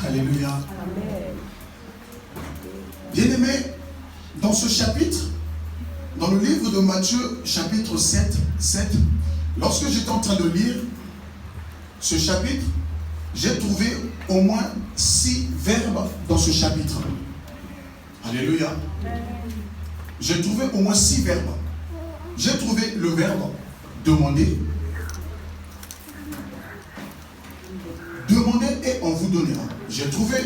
Alléluia. Bien-aimés, dans ce chapitre, dans le livre de Matthieu, chapitre 7, lorsque j'étais en train de lire ce chapitre, j'ai trouvé au moins 6 verbes dans ce chapitre. Alléluia. J'ai trouvé au moins 6 verbes. J'ai trouvé le verbe demander. Demandez et on vous donnera. J'ai trouvé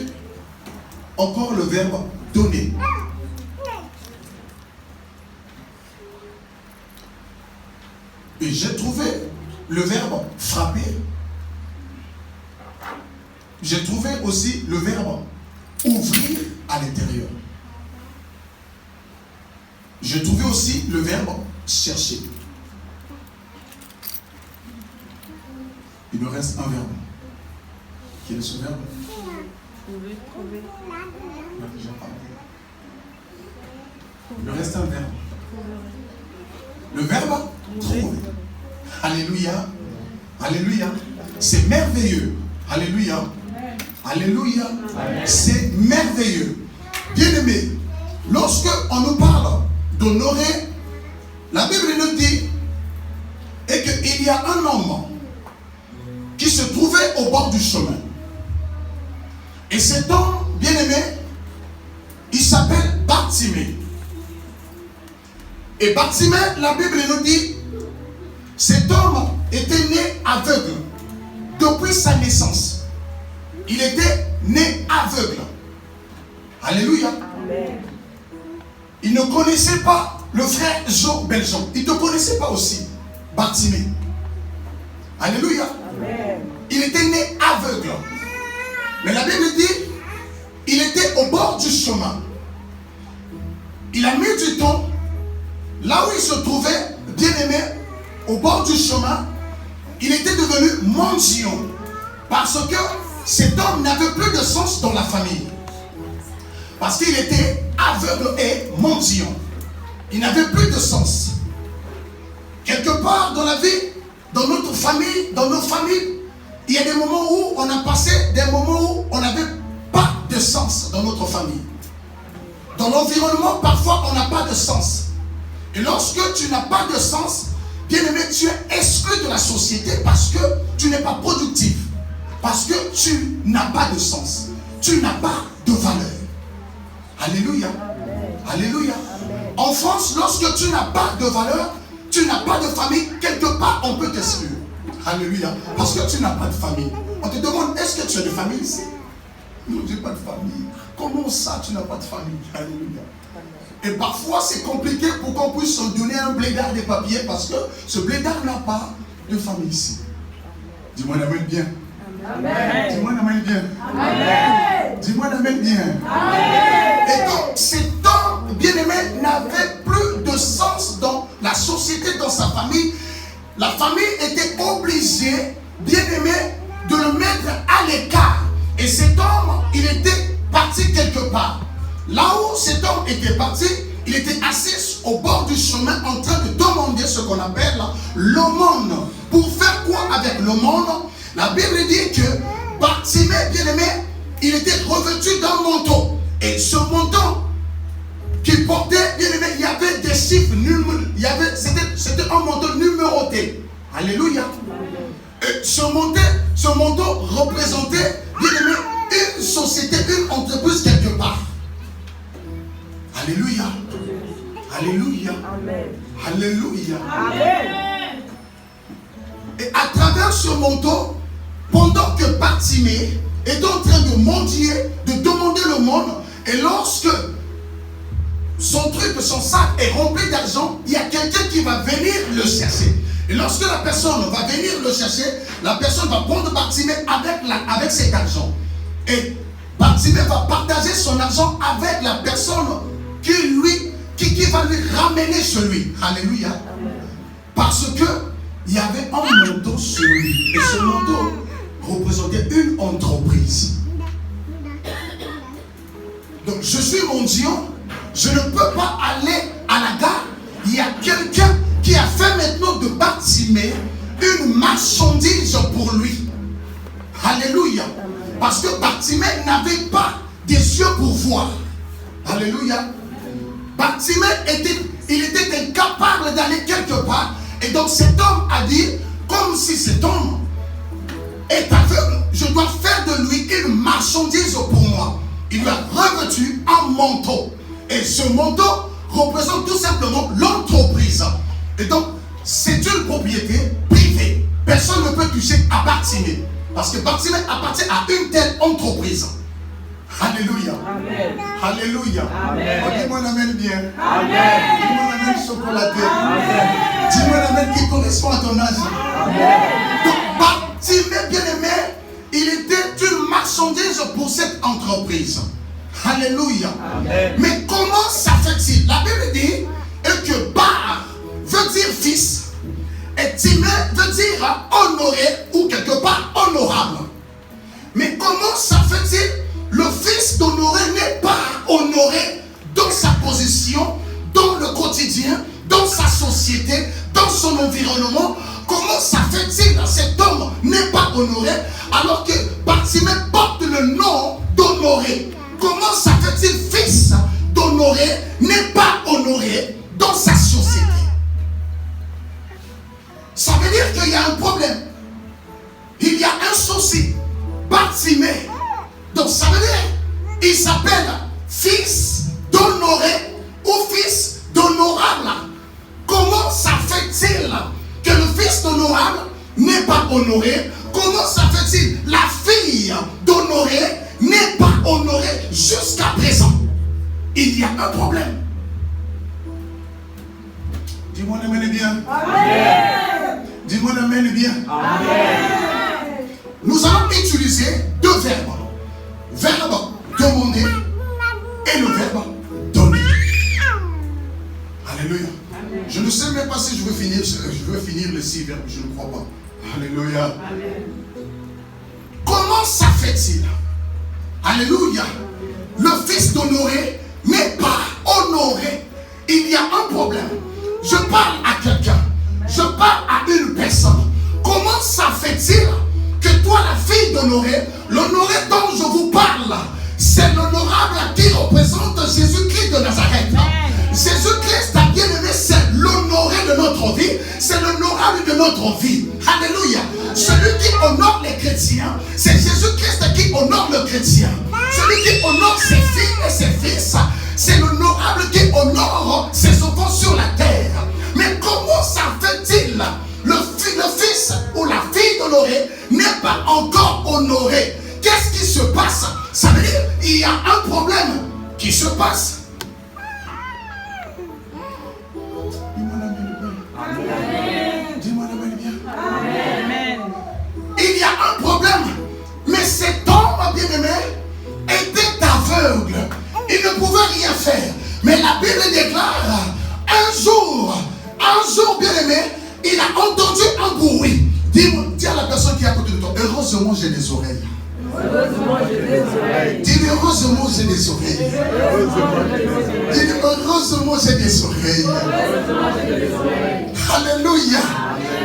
encore le verbe donner. Et j'ai trouvé le verbe frapper. J'ai trouvé aussi le verbe ouvrir à l'intérieur. J'ai trouvé aussi le verbe chercher. Il me reste un verbe. Quel est ce verbe? Trouver. Il me reste un verbe. Le verbe trouver. Alléluia. Alléluia. C'est merveilleux. Alléluia. Alléluia. C'est merveilleux. Bien-aimés, lorsque on nous parle d'honorer, la Bible nous dit et qu'il y a un homme qui se trouvait au bord du chemin. Et cet homme, bien-aimé, il s'appelle Bartimée. Et Bartimée, la Bible nous dit, cet homme était né aveugle depuis sa naissance. Il était né aveugle. Alléluia. Amen. Il ne connaissait pas le frère Jean Beljon. Il ne connaissait pas aussi Bartimée. Alléluia. Amen. Il était né aveugle. Mais la Bible dit, il était au bord du chemin. Il a mis du temps, là où il se trouvait, bien aimé, au bord du chemin, il était devenu mendiant. Parce que cet homme n'avait plus de sens dans la famille. Parce qu'il était aveugle et mendiant. Il n'avait plus de sens. Quelque part dans la vie, dans notre famille, dans nos familles, il y a des moments où on a passé des moments où on n'avait pas de sens dans notre famille. Dans l'environnement, parfois, on n'a pas de sens. Et lorsque tu n'as pas de sens, bien aimé, tu es exclu de la société parce que tu n'es pas productif. Parce que tu n'as pas de sens. Tu n'as pas de valeur. Alléluia. Amen. Alléluia. Amen. En France, lorsque tu n'as pas de valeur, tu n'as pas de famille, quelque part, on peut t'exclure. Alléluia. Parce que tu n'as pas de famille. On te demande, est-ce que tu as de famille ici? Non, je n'ai pas de famille. Comment ça, tu n'as pas de famille? Alléluia. Et parfois, c'est compliqué pour qu'on puisse se donner un blédard des papiers parce que ce blédard n'a pas de famille ici. Dis-moi l'amène bien. Amen. Dis-moi l'amène bien. Amen. Dis-moi l'amène bien. Amen. Et donc, cet homme bien-aimé n'avait plus de sens dans la société, dans sa famille. La famille était obligée, bien-aimé, de le mettre à l'écart. Et cet homme, il était parti quelque part. Là où cet homme était parti, il était assis au bord du chemin en train de demander ce qu'on appelle l'aumône. Pour faire quoi avec l'aumône? La Bible dit que Bartimée, bien-aimé, il était revêtu d'un manteau. Et ce manteau qu'il portait, bien-aimé, il y avait des chiffres, c'était un manteau numéroté. Alléluia. Et ce manteau représentait, bien-aimé, une société, une entreprise quelque part. Alléluia. Alléluia. Amen. Alléluia. Amen. Et à travers ce manteau, pendant que Bartimée est en train de mendier, de demander le monde, et lorsque son sac est rempli d'argent, il y a quelqu'un qui va venir le chercher. Et lorsque la personne va venir le chercher, la personne va prendre Bartimée avec cet argent. Et Bartimée va partager son argent avec la personne qui va lui ramener sur lui. Alléluia. Parce que il y avait un manteau sur lui. Et ce manteau représentait une entreprise. Donc je suis mendiant. Je ne peux pas aller à la gare. Il y a quelqu'un qui a fait maintenant de Bartimée une marchandise pour lui. Alléluia. Parce que Bartimée n'avait pas des yeux pour voir. Alléluia. Bartimée était incapable d'aller quelque part. Et donc cet homme a dit, comme si cet homme est aveugle, je dois faire de lui une marchandise pour moi. Il lui a revêtu un manteau. Et ce manteau représente tout simplement l'entreprise. Et donc, c'est une propriété privée. Personne ne peut toucher à Bartimée. Parce que Bartimée appartient à une telle entreprise. Alléluia. Amen. Alléluia. Amen. Oh, dis-moi l'amen bien. Amen. Dis-moi l'amen chocolaté. Amen. Dis-moi l'amen qui correspond à ton âge. Amen. Donc, Bartimée bien-aimé, il était une marchandise pour cette entreprise. Alléluia. Amen. Mais comment ça fait-il? La Bible dit que Bar veut dire fils. Et Timée veut dire honoré ou quelque part honorable. Mais comment ça fait-il? Le fils d'honoré n'est pas honoré dans sa position, dans le quotidien, dans sa société, dans son environnement. Comment ça fait-il que cet homme n'est pas honoré alors que Bartimée porte le nom d'honoré? Comment ça fait-il fils d'honoré n'est pas honoré dans sa société? Ça veut dire qu'il y a un problème. Il y a un souci. Bartimée. Donc ça veut dire, il s'appelle fils d'honoré ou fils d'honorable. Comment ça fait-il que le fils d'honorable n'est pas honoré? Comment ça fait-il la fille d'honoré n'est pas honorée jusqu'à présent? Il y a un problème. Dis-moi l'amen bien. Amen. Dis-moi l'amen bien. Amen. Nous allons utiliser deux verbes. Verbe demander et le verbe donner. Alléluia. Amen. Je ne sais même pas si je veux finir les 6 verbes, je ne crois pas. Alléluia. Amen. Comment ça fait-il? Alléluia. Le fils d'honoré n'est pas honoré. Il y a un problème. Je parle à quelqu'un. Je parle à une personne. Comment ça fait-il que toi, la fille d'honoré, l'honoré dont je vous parle, c'est l'honorable qui représente Jésus-Christ de Nazareth. Jésus-Christ, ta bien-aimé, c'est l'honoré de notre vie, c'est l'honorable de notre vie. Alléluia. Celui qui honore les chrétiens, c'est Jésus-Christ qui honore le chrétien. Celui qui honore ses filles et ses fils, c'est l'honorable qui honore ses enfants sur la terre. Mais comment ça fait-il? Le fils ou la fille d'honoré n'est pas encore honoré. Qu'est-ce qui se passe? Ça veut dire qu'il y a un problème qui se passe. Dis-moi la main bien. Amen. Il y a un problème. Mais cet homme bien-aimé était aveugle. Il ne pouvait rien faire. Mais la Bible déclare un jour bien-aimé, il a entendu un bruit. Dis à la personne qui est à côté de toi, heureusement j'ai des oreilles. Heureusement j'ai des oreilles. Dis heureusement j'ai des oreilles. Dis heureusement j'ai des oreilles. Alléluia.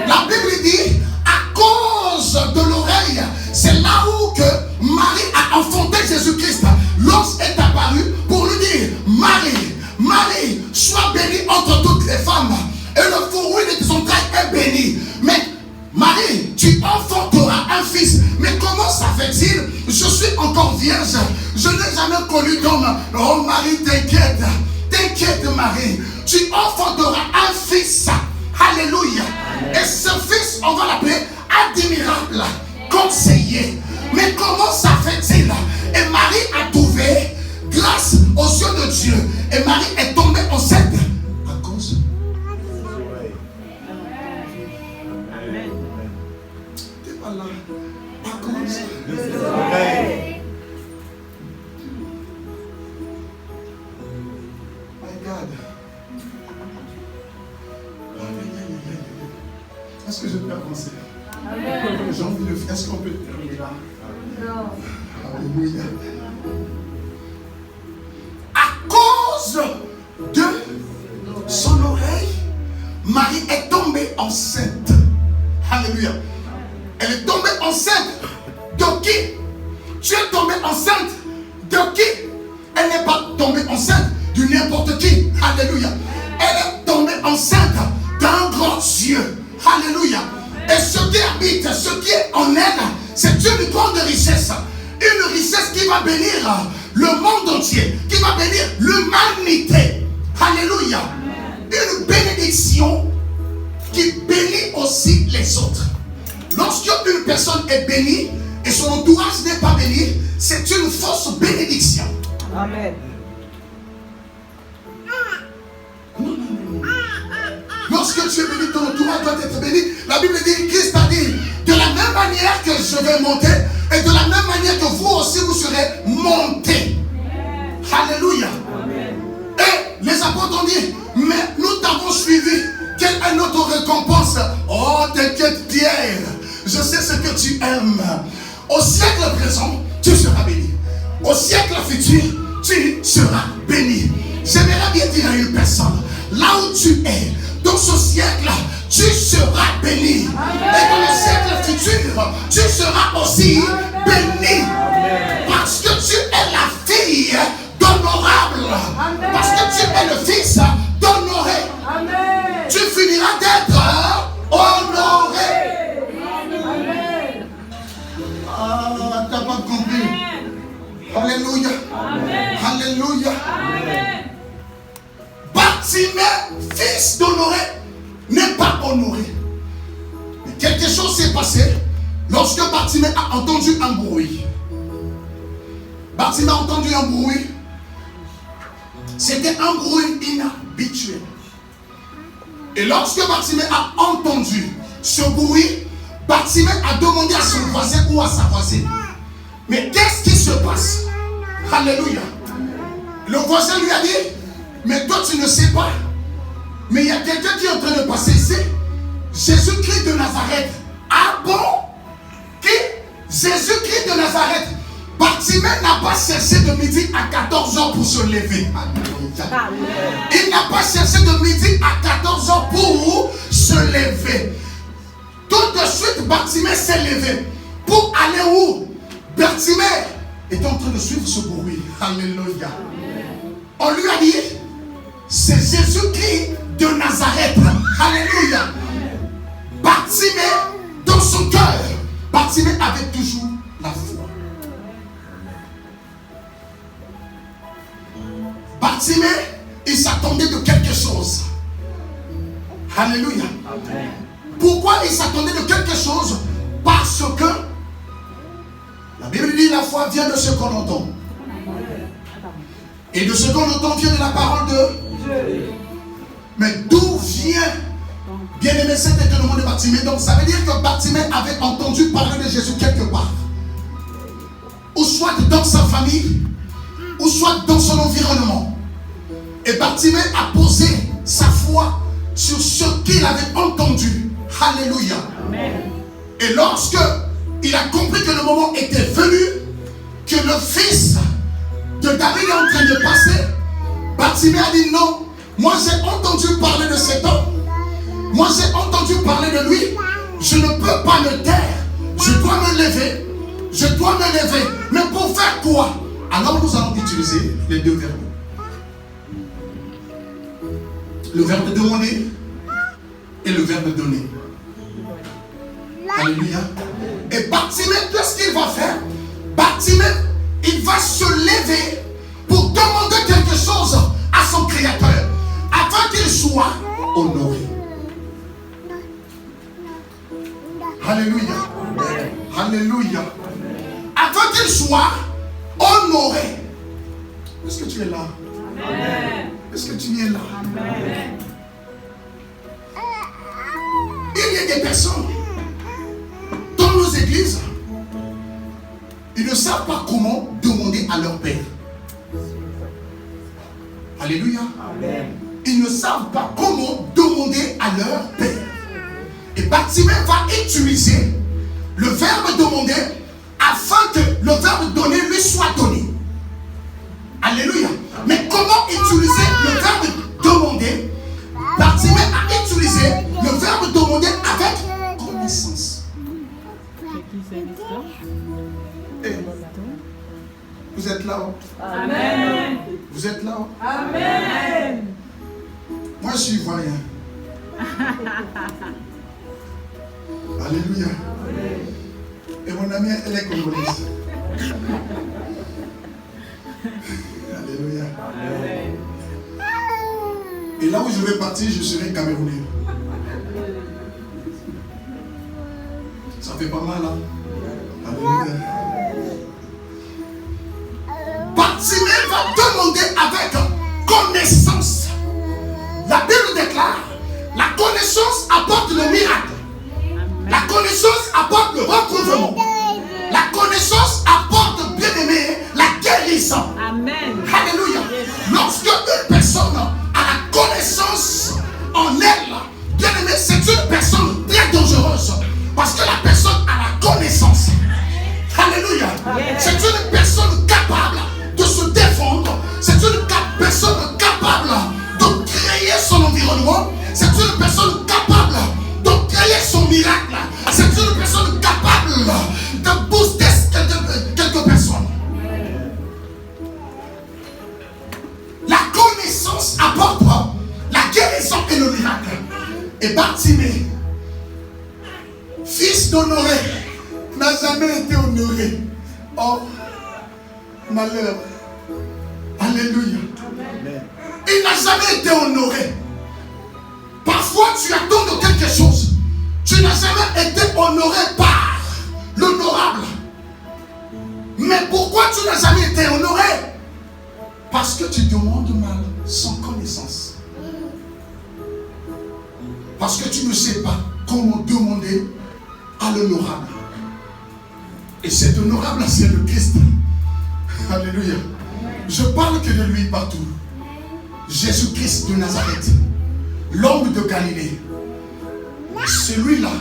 La Bible dit à cause de l'oreille, c'est là où que Marie a enfanté Jésus-Christ. L'ange est apparu pour lui dire, Marie, sois bénie entre toutes les femmes. Et le fruit de son entrailles est béni. Mais Marie, tu enfanteras un fils. Mais comment ça fait-il? Je suis encore vierge. Je n'ai jamais connu d'homme. Oh Marie, t'inquiète. T'inquiète Marie. Tu enfanteras un fils. Alléluia. Et ce fils, on va l'appeler admirable, conseiller. Mais comment ça fait-il? Et Marie a trouvé grâce aux yeux de Dieu. Et Marie est tombée enceinte. À cause. T'es pas là. À cause. My God. Est-ce que je peux avancer? J'ai envie de faire. Est-ce qu'on peut terminer là? Non. Alléluia. À cause de son oreille, Marie est tombée enceinte. Alléluia. Elle est tombée enceinte de qui? tu es tombée enceinte de qui? Elle n'est pas tombée enceinte de n'importe qui. Alléluia. Elle est tombée enceinte d'un grand Dieu. Alléluia. Et ce qui habite, ce qui est en elle, c'est une grande richesse. Une richesse qui va bénir le monde entier, qui va bénir l'humanité. Alléluia. Une bénédiction qui bénit aussi les autres. Lorsque une personne est bénie et son entourage n'est pas béni, c'est une fausse bénédiction. Amen. Lorsque tu es béni, ton entourage doit être béni. La Bible dit, Christ a dit, de la même manière que je vais monter, et de la même manière que vous aussi vous serez montés. Alléluia. Et les apôtres ont dit, mais nous t'avons suivi. Quelle est notre récompense? Oh, t'inquiète Pierre, je sais ce que tu aimes. Au siècle présent, tu seras béni. Au siècle futur, tu seras béni. J'aimerais bien dire à une personne, là où tu es, dans ce siècle, tu seras béni. Amen. Et dans le siècle futur, tu seras aussi béni. Amen. Parce que tu es la fille d'honorable. Amen. Parce que tu es le fils d'honoré. Amen. Tu finiras d'être honoré. Amen. Ah, t'as pas compris. Alléluia. Amen. Alléluia. Amen. Bartimée, fils d'honoré, n'est pas honoré. Mais quelque chose s'est passé lorsque Bartimée a entendu un bruit. Bartimée a entendu un bruit. C'était un bruit inhabituel. Et lorsque Bartimée a entendu ce bruit, Bartimée a demandé à son voisin ou à sa voisine, mais qu'est-ce qui se passe? Alléluia. Le voisin lui a dit, mais toi tu ne sais pas, mais il y a quelqu'un qui est en train de passer ici. Jésus-Christ de Nazareth. Ah bon? Qui? Jésus-Christ de Nazareth. Bartimée n'a pas cherché de midi à 14h pour se lever. Il n'a pas cherché de midi à 14h pour se lever. Tout de suite, Bartimée s'est levé. Pour aller où? Bartimée est en train de suivre ce bruit. Alléluia. On lui a dit, c'est Jésus-Christ de Nazareth. Alléluia. Bartimée, dans son cœur, Bartimée avait toujours la foi. Bartimée, il s'attendait de quelque chose. Alléluia. Pourquoi il s'attendait de quelque chose? Parce que la Bible dit la foi vient de ce qu'on entend. Et de ce qu'on entend vient de la parole de Dieu. Mais d'où vient, bien aimé, cet étonnement de Bartimée? Donc ça veut dire que Bartimée avait entendu parler de Jésus quelque part. Ou soit dans sa famille, ou soit dans son environnement. Et Bartimée a posé sa foi sur ce qu'il avait entendu. Alléluia. Amen. Et lorsque il a compris que le moment était venu, que le fils de David est en train de passer, Bartimée a dit non, moi j'ai entendu parler de cet homme, moi j'ai entendu parler de lui, je ne peux pas me taire, je dois me lever, mais pour faire quoi? Alors nous allons utiliser les deux verbes. Le verbe de demander et le verbe de donner. Alléluia. Et Bartimée, qu'est-ce qu'il va faire? Bartimée, il va se lever pour demander quelque chose à son Créateur afin qu'il soit honoré. Alléluia. Alléluia. Afin qu'il soit honoré. Est-ce que tu es là? Amen. Est-ce que tu es là? Amen. Il y a des personnes dans nos églises, ils ne savent pas comment demander à leur Père. Alléluia. Amen. Ils ne savent pas comment demander à leur Père. Et Bartimée va utiliser le verbe demander afin que le verbe donner lui soit donné. Alléluia. Mais comment utiliser le verbe demander? Bartimée a utilisé le verbe demander avec connaissance. Et Vous êtes là-haut? Amen. Vous êtes là-haut? Amen. Moi, je suis ivoirien. Alléluia. Et mon amie, elle est congolaise. Alléluia. Et là où je vais partir, je serai camerounais. Ça fait pas mal, hein? Alléluia. Bartimée va demander avec connaissance. La Bible déclare, la connaissance apporte le miracle. La connaissance apporte le recouvrement. La connaissance apporte, bien aimé, la guérison. Amen. Alléluia. Lorsque une personne a la connaissance en elle, bien aimé, c'est une personne très dangereuse. Parce que la personne a la connaissance. Alléluia. C'est une personne capable de se défendre. C'est une personne capable de créer son environnement. C'est une personne capable de créer son miracle. C'est une personne capable de booster quelques personnes. La connaissance apporte la guérison et le miracle. Et Bartimée, fils d'Honoré, n'a jamais été honoré. Oh, malheur. Alléluia. Il n'a jamais été honoré. Parfois, tu attends de quelque chose. Tu n'as jamais été honoré par l'honorable. Mais pourquoi tu n'as jamais été honoré? Parce que tu demandes mal sans connaissance. Parce que tu ne sais pas comment demander à l'honorable. Et cet honorable, c'est le Christ. Alléluia. Je parle que de lui partout. Jésus-Christ de Nazareth, l'homme de Galilée. Celui-là,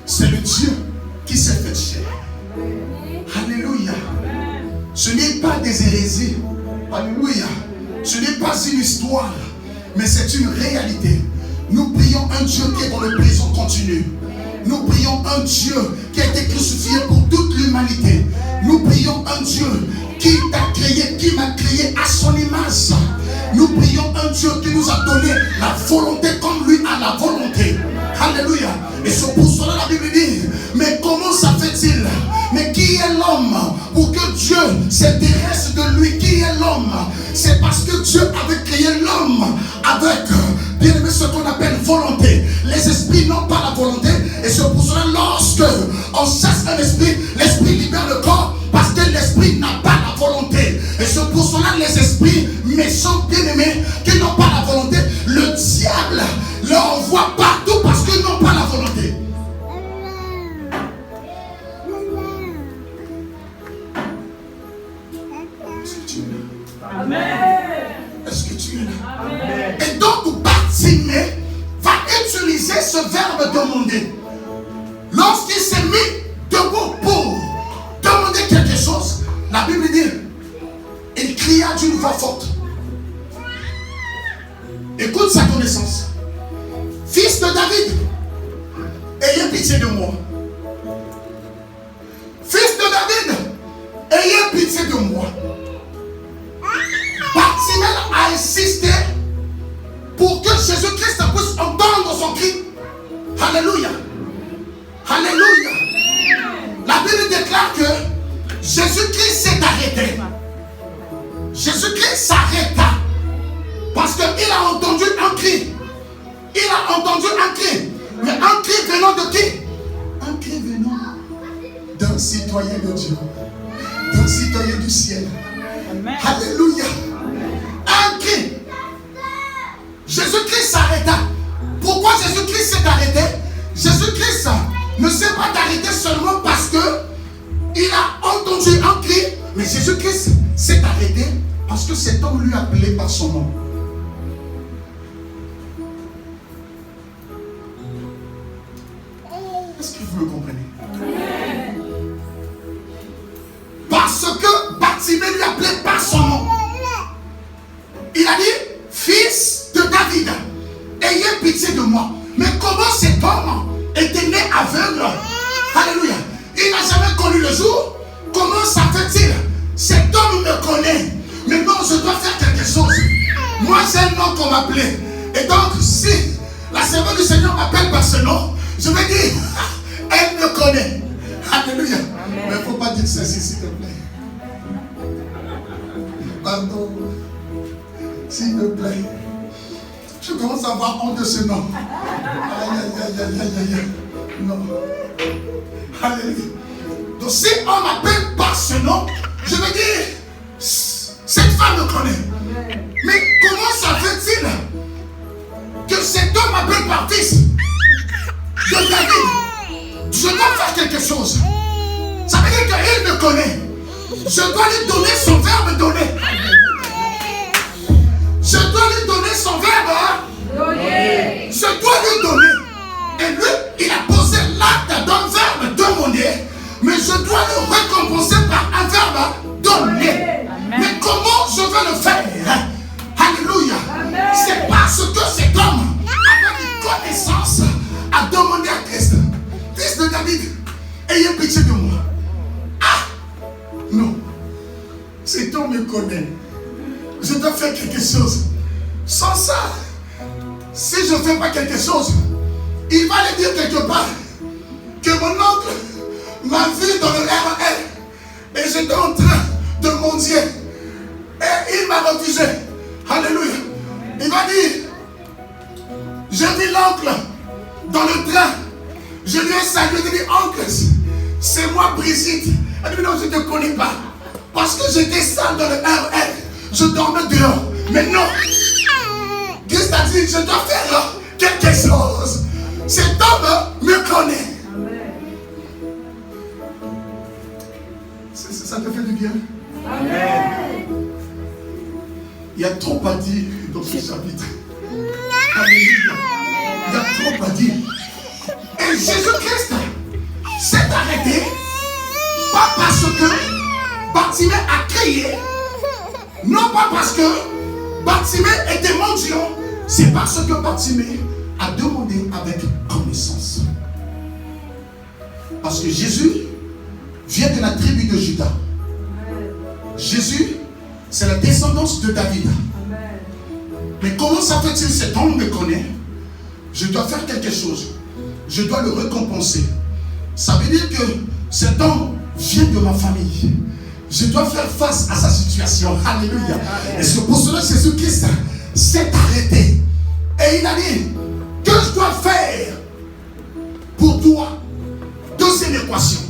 c'est le Dieu qui s'est fait chair. Alléluia. Ce n'est pas des hérésies. Alléluia. Ce n'est pas une histoire, mais c'est une réalité. Nous prions un Dieu qui est dans le présent continu. Nous prions un Dieu qui a été crucifié pour toute l'humanité. Nous prions un Dieu qui t'a créé, qui m'a créé à son image. Nous prions un Dieu qui nous a donné la volonté comme lui a la volonté. Alléluia. Et c'est pour cela la Bible dit, mais comment ça fait-il? Mais qui est l'homme pour que Dieu s'intéresse de lui? Qui est l'homme? C'est parce que Dieu avait créé l'homme avec, bien aimé, ce qu'on appelle volonté. Les esprits n'ont pas la volonté. Et c'est pour cela, lorsque on chasse un esprit, l'esprit libère le corps parce que l'esprit n'a pas la volonté. Et c'est pour cela, les esprits méchants, bien aimés, qui n'ont pas la volonté, le diable leur envoie partout parce qu'ils n'ont pas la volonté. Est-ce que tu es là? Amen. Est-ce que tu es là? Amen. Et donc, Bartimée va utiliser ce verbe demander. Lorsqu'il s'est mis debout pour demander quelque chose, la Bible dit, il cria d'une voix forte. Écoute sa connaissance. Fils de David, ayez pitié de moi. Fils de David, ayez pitié de moi. Bartimée a insisté pour que Jésus-Christ puisse entendre son cri. Alléluia. Alléluia. La Bible déclare que Jésus-Christ s'est arrêté. Jésus-Christ s'arrêta parce qu'il a entendu un cri. Il a entendu un cri. Mais un cri venant de qui? Un cri venant d'un citoyen de Dieu, d'un citoyen du ciel. Amen. Alléluia. Un cri. Jésus-Christ s'arrêta. Pourquoi Jésus-Christ s'est arrêté? Jésus-Christ ne s'est pas arrêté seulement parce que il a entendu un cri, mais Jésus-Christ s'est arrêté parce que cet homme lui appelait par son nom. Est-ce que vous le comprenez? Parce que Bartimée lui appelait par son nom. Il a dit, fils de David, ayez pitié de moi. Mais comment cet homme était né aveugle? Alléluia. Il n'a jamais connu le jour. Comment ça fait-il? Cet homme connaît. Maintenant, je dois faire quelque chose. Moi, j'ai un nom qu'on m'appelait. Et donc, si la servante du Seigneur m'appelle par ce nom, je vais dire, elle me connaît. Alléluia. Mais il ne faut pas dire ceci, s'il te plaît. Pardon. S'il me plaît. Je commence à avoir honte de ce nom. Aïe, aïe, aïe, aïe, aïe, aïe. Non. Alléluia. Donc si on m'appelle par ce nom, je vais dire, cette femme me connaît. Mais comment ça fait-il que cet homme m'appelle par fils de David? Je dois faire quelque chose. Ça veut dire qu'il me connaît. Je dois lui donner son verbe donné. Je dois lui donner son verbe donné. Je dois lui donner. Et lui, il a posé l'acte d'un verbe demandé. Mais je dois le récompenser par un verbe donné. Amen. Mais comment je vais le faire? Alléluia. C'est parce que cet homme, avec une connaissance, a demandé à Christ, fils de David, ayez pitié de moi. Ah! Non. Cet homme me connaît. Je dois faire quelque chose. Sans ça, si je ne fais pas quelque chose, il va le dire quelque part que mon oncle m'a vu dans le RL et j'étais en train de mendier et il m'a refusé. Alléluia. Il va dire, j'ai vu l'oncle dans le train, je lui ai salué, je lui ai dit, oncle, c'est moi Brigitte. Elle dit, non, je ne te connais pas parce que j'étais sale dans le RL, je dormais dehors. Mais non, Christ a dit, je dois faire quelque chose. Cet homme me connaît. Ça te fait du bien? Amen. Il y a trop à dire dans ce chapitre. Alléluia. Il y a trop à dire. Et Jésus-Christ s'est arrêté, pas parce que Bartimée a crié, non pas parce que Bartimée était mendiant, c'est parce que Bartimée a demandé avec connaissance. Parce que Jésus vient de la tribu de Juda. Jésus, c'est la descendance de David. Mais comment ça fait-il cet homme me connaît? Je dois faire quelque chose. Je dois le récompenser. Ça veut dire que cet homme vient de ma famille. Je dois faire face à sa situation. Alléluia. Et c'est pour cela que Jésus-Christ s'est arrêté. Et il a dit, que je dois faire pour toi? Deuxième équation.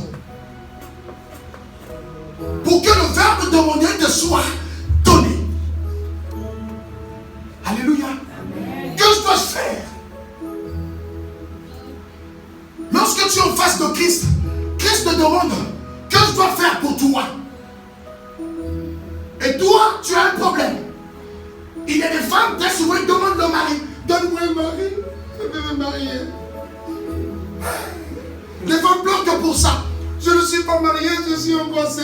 Pour que le verbe demandé te soit donné. Alléluia. Amen. Que je dois faire? Lorsque tu es en face de Christ, Christ te demande, que je dois faire pour toi? Et toi, tu as un problème. Il y a des femmes, très souvent, ils demandent le mari. Donne-moi un mari, je vais me marier. Les femmes pleurent que pour ça. Je ne suis pas mariée, je suis embrassée.